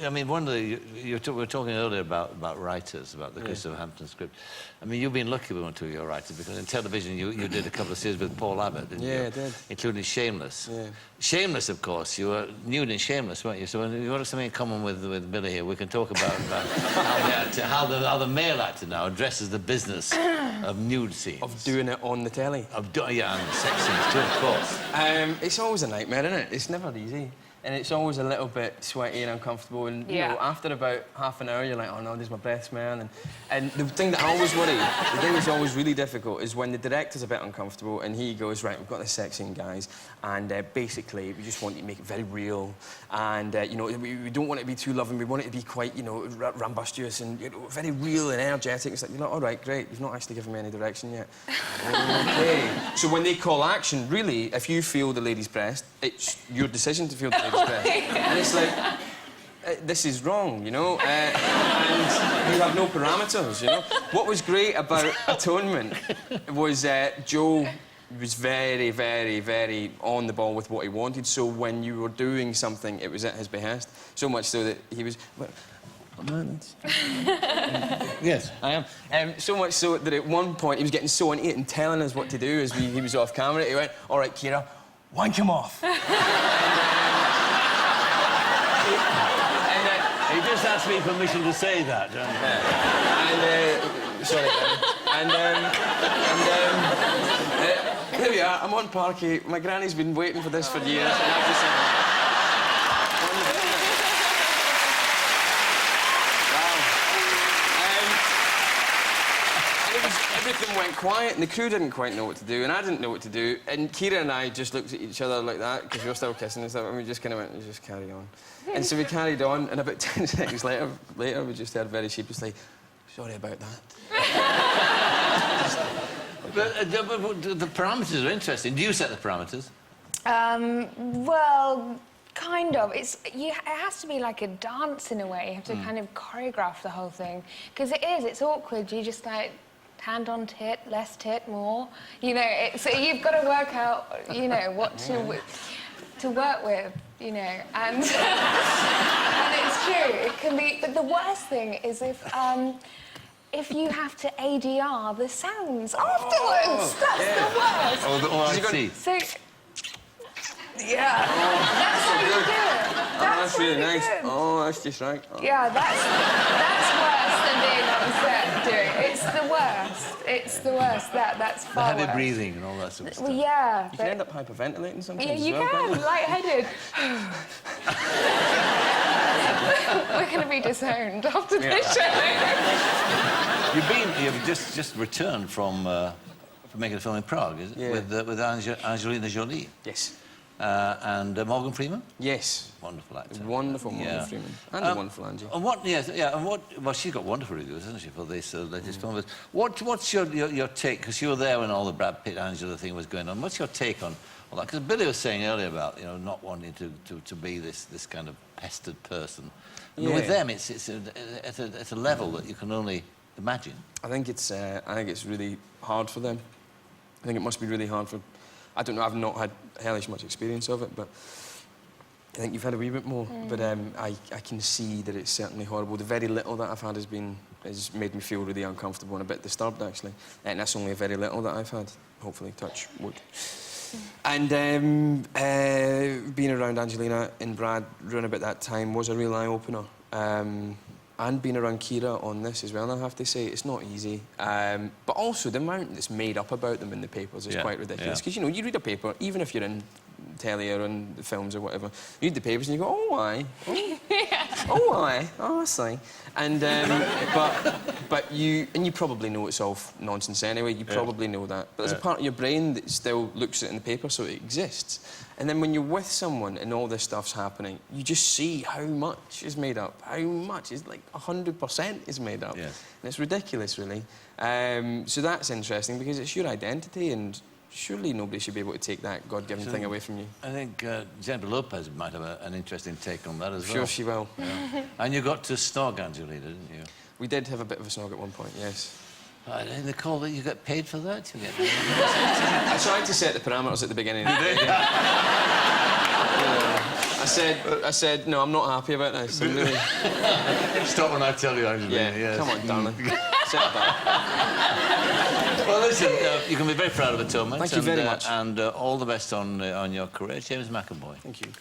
I mean, one of the... we were talking earlier about writers, about the Christopher Hampton script. I mean, you've been lucky with one or two of your writers, because in television you did a couple of series with Paul Abbott, didn't you? Yeah, I did. Including Shameless. Yeah. Shameless, of course, you were nude in Shameless, weren't you? So you got something in common with Billy here. We can talk about how the male actor now addresses the business of nude scenes. Of doing it on the telly. Yeah, and sex scenes too, of course. It's always a nightmare, isn't it? It's never easy. And it's always a little bit sweaty and uncomfortable. And, you know, after about half an hour, you're like, oh, no, there's my breath smell. And the thing that I always worry, the thing that's always really difficult is when the director's a bit uncomfortable and he goes, right, we've got this sex scene, guys, and basically, we just want you to make it very real. And, you know, we don't want it to be too loving. We want it to be quite, you know, rambustious and, you know, very real and energetic. It's like, you're like, all right, great. You've not actually given me any direction yet. OK. So when they call action, really, if you feel the lady's breast, it's your decision to feel the lady's breast. And it's like, this is wrong, you know? And you have no parameters, you know? What was great about Atonement was Joe was very, very, very on the ball with what he wanted, so when you were doing something, it was at his behest. So much so that he was... Well, yes, I am. So much so that at one point he was getting so into it and telling us what to do as he was off camera. He went, all right, Ciara, wank him off. He just asked me permission to say that, don't he? Sorry, here we are, I'm on Parky. My granny's been waiting for this for years. And I've just said, everything went quiet and the crew didn't quite know what to do and I didn't know what to do, and Ciara and I just looked at each other like that because we were still kissing and stuff, and we just kind of went, just carry on. And so we carried on, and about 10 seconds later we just heard very sheepishly, sorry about that. But the parameters are interesting. Do you set the parameters? Well, kind of. It has to be like a dance in a way. You have to kind of choreograph the whole thing. Because it's awkward. You just like, hand on tit, less tit, more. You know, so you've got to work out, you know, what to work with, you know, and and it's true. It can be, but the worst thing is if you have to ADR the sounds afterwards. That's the worst. Oh, I see. So, yeah, that's how you do it. That's really nice. Oh, that's just right. Oh. Yeah, that's worse than being on set doing. It's the worst. It's the worst. That's far The heavy worse. breathing and all that sort of stuff. Well, yeah. You can end up hyperventilating sometimes. Yeah, you as well, can. Lightheaded. We're going to be disowned after this show. You've just returned from making a film in Prague, is it? With Angelina Jolie. Yes. And Morgan Freeman? Yes. Wonderful actor. Wonderful Morgan Freeman. And a wonderful Angie. And well, she's got wonderful reviews, hasn't she, for this latest film. What's your take, because you were there when all the Brad Pitt, Angela thing was going on, what's your take on all that? Because Billy was saying earlier about, you know, not wanting to be this kind of pestered person. I mean, with them, it's at a level that you can only imagine. I think it's really hard for them. I think it must be really hard for... I don't know, I've not had hellish much experience of it, but I think you've had a wee bit more. But I can see that it's certainly horrible. The very little that I've had has made me feel really uncomfortable and a bit disturbed, actually. And that's only a very little that I've had. Hopefully, touch wood. And being around Angelina and Brad around about that time was a real eye-opener. And being around Ciara on this as well, I have to say, it's not easy. But also, the amount that's made up about them in the papers is quite ridiculous. Because, you know, you read a paper, even if you're in telly or in the films or whatever, you read the papers and you go, oh, aye. Oh, aye. Oh, I see. And, but you probably know it's all nonsense anyway, you probably know that. But there's a part of your brain that still looks at it in the paper, so it exists. And then when you're with someone and all this stuff's happening, you just see how much is made up. How much is like 100% is made up. Yes. And it's ridiculous, really. So that's interesting because it's your identity, and surely nobody should be able to take that God-given thing away from you. I think Jennifer Lopez might have an interesting take on that as well. Sure she will. Yeah. And you got to snog Angelina, didn't you? We did have a bit of a snog at one point, yes. Nicole, you get paid for that? I tried to set the parameters at the beginning. You know. I said, no, I'm not happy about this. I'm really... Stop when I tell you, Angelina. Yeah, yes. come on, darling. Sit back. Well, listen, you can be very proud of Atonement. Thank you very much. And all the best on your career, James McAvoy. Thank you.